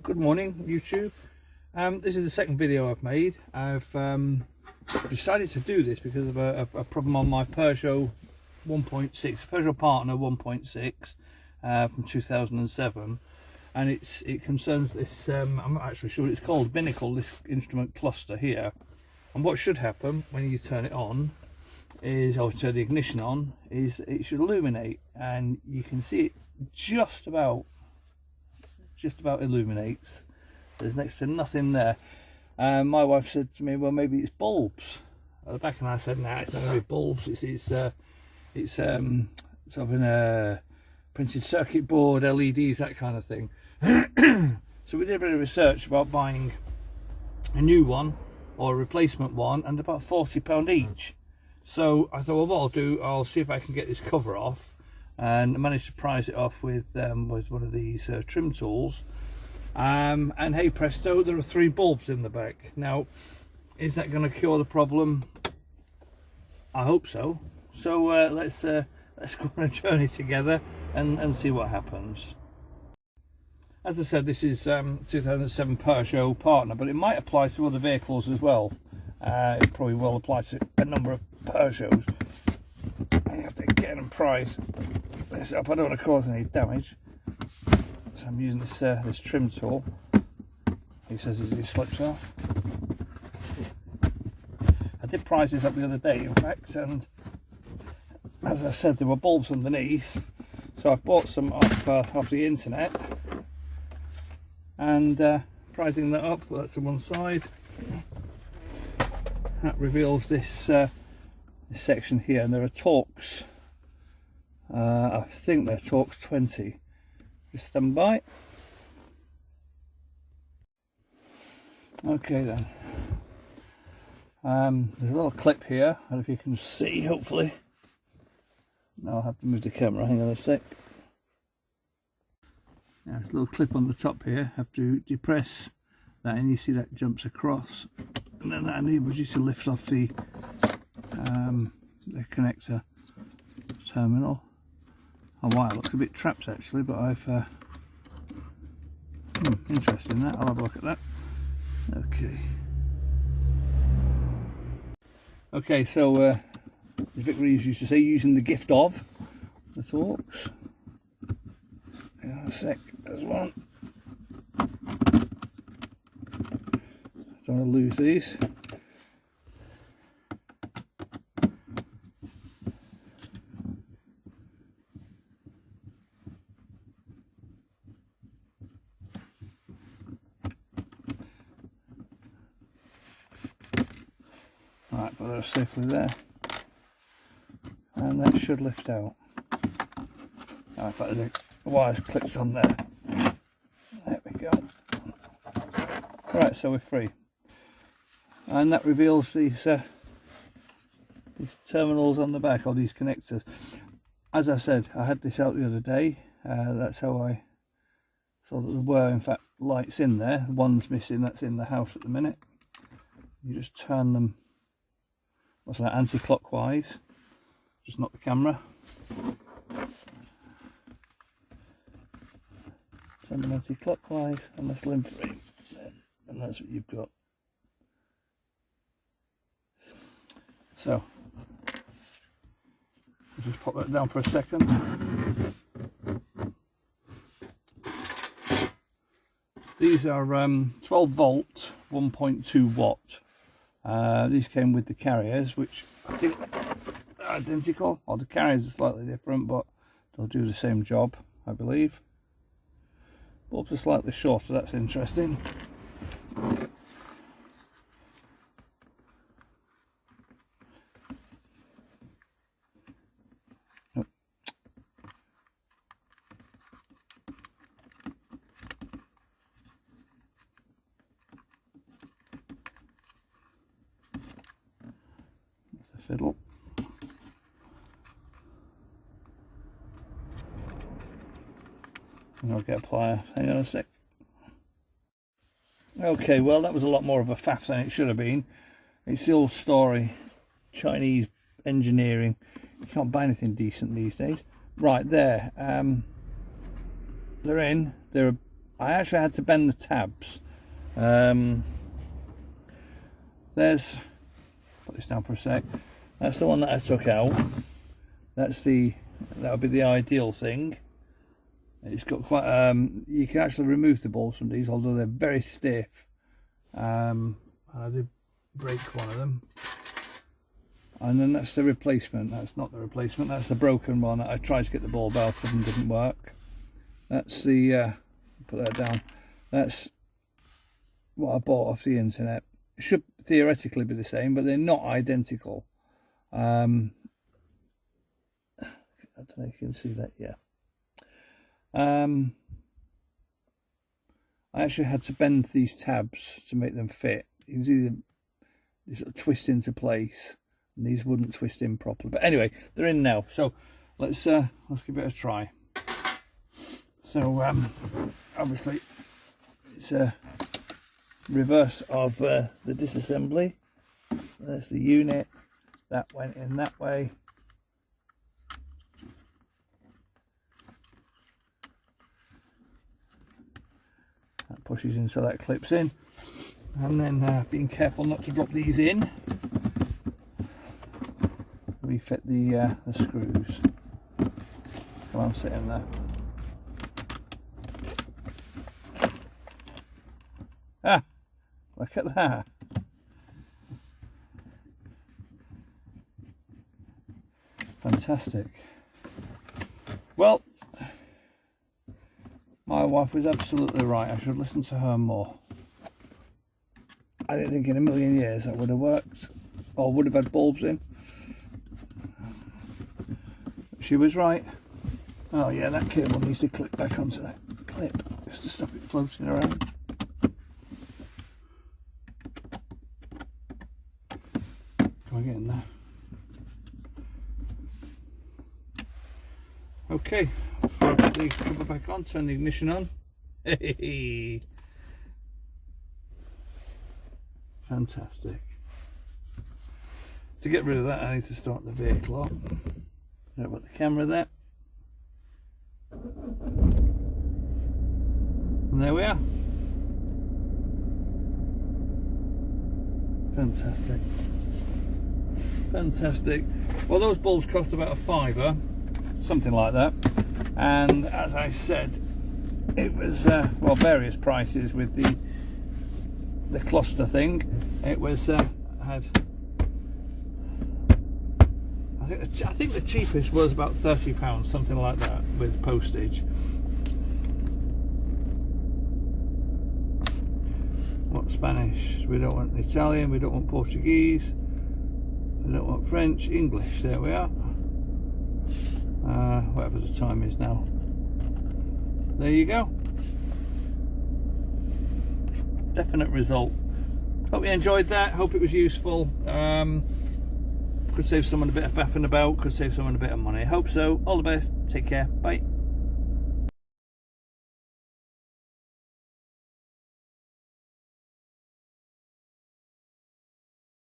Good morning, YouTube. This is the second video I've made. I've decided to do this because of a problem on my Peugeot 1.6, Peugeot Partner 1.6 from 2007, and it concerns this. I'm not actually sure what it's called. Binnacle, this instrument cluster here. And what should happen when you turn it on is, or turn the ignition on, is it should illuminate, and you can see it just about illuminates. There's next to nothing there. My wife said to me, well, maybe it's bulbs at the back, and I said, nah, it's not going to be bulbs. It's sort of in a printed circuit board, LEDs, that kind of thing. So we did a bit of research about buying a new one or a replacement one, and about £40 each. So I thought, well, what I'll do, I'll see if I can get this cover off, and I managed to prise it off with one of these trim tools, and hey presto, there are 3 bulbs in the back. Now, is that going to cure the problem? I hope so. So let's go on a journey together and see what happens. As I said, this is 2007 Peugeot Partner, but it might apply to other vehicles as well. It probably will apply to a number of Peugeots. I have to get and prise this up. I don't want to cause any damage, so I'm using this this trim tool. He says it slips off. I did prise this up the other day, in fact, and as I said, there were bulbs underneath, so I've bought some off the internet, and prising that up. Well, that's on one side. That reveals this this section here, and there are Torx. I think they're Torx 20. Just stand by. Okay then. There's a little clip here. I don't know if you can see, hopefully. Now I'll have to move the camera. Hang on a sec. Yeah, there's a little clip on the top here. Have to depress that, and you see that jumps across, and then that enables you to lift off the connector terminal. Oh wow, it looks a bit trapped actually, but I've interesting that. I'll have a look at that. Okay, so as Victor used to say, using the gift of the Torx. Hang on a sec, there's one. Don't want to lose these. Right, but they're safely there, and that should lift out. Oh, in fact, the wire's clipped on there. There we go. Right, so we're free, and that reveals these terminals on the back, or these connectors. As I said, I had this out the other day. That's how I saw that there were in fact lights in there. One's missing, that's in the house at the minute. You just turn them, what's that, anti-clockwise, just not the camera. Turn them anti-clockwise, and that's limb free, and that's what you've got. So I'll just pop that down for a second. These are 12 volt, 1.2 watt. These came with the carriers, which I think are identical, or the carriers are slightly different, but they'll do the same job, I believe. Bulbs are slightly shorter, that's interesting. Oh. That's a fiddle. I'll get a plier, hang on a sec. Okay, well that was a lot more of a faff than it should have been. It's the old story, Chinese engineering. You can't buy anything decent these days. Right, there, they're in. They're I actually had to bend the tabs. There's, put this down for a sec. That's the one that I took out. That would be the ideal thing. It's got quite you can actually remove the balls from these, although they're very stiff. I did break one of them. And then that's the replacement. That's not the replacement, that's the broken one that I tried to get the bulb out of and didn't work. That's the put that down. That's what I bought off the internet. It should theoretically be the same, but they're not identical. I don't know if you can see that. Yeah. I actually had to bend these tabs to make them fit. You can see they sort of twist into place, and these wouldn't twist in properly. But anyway, they're in now. So let's give it a try. So obviously it's a reverse of the disassembly. There's the unit that went in that way. That pushes in so that clips in, and then being careful not to drop these in, refit the screws. Come on, sit in there. Ah, look at that. Fantastic. Well, my wife was absolutely right. I should listen to her more. I didn't think in a million years that would have worked, or would have had bulbs in. She was right. Oh yeah, that cable needs to clip back onto that clip just to stop it floating around. Can I get in there? Okay, I'll put the cover back on, turn the ignition on. Hey, fantastic. To get rid of that, I need to start the vehicle up. There, put the camera there. And there we are. Fantastic. Fantastic. Well, those bulbs cost about £5, something like that. And as I said, it was well, various prices with the cluster thing. It was had, I think the cheapest was about £30, something like that, with postage. Want Spanish? We don't want Italian. We don't want Portuguese. We don't want French. English. There we are. Whatever the time is now. There you go. Definite result. Hope you enjoyed that. Hope it was useful. Could save someone a bit of faffing about. Could save someone a bit of money. Hope so. All the best. Take care. Bye.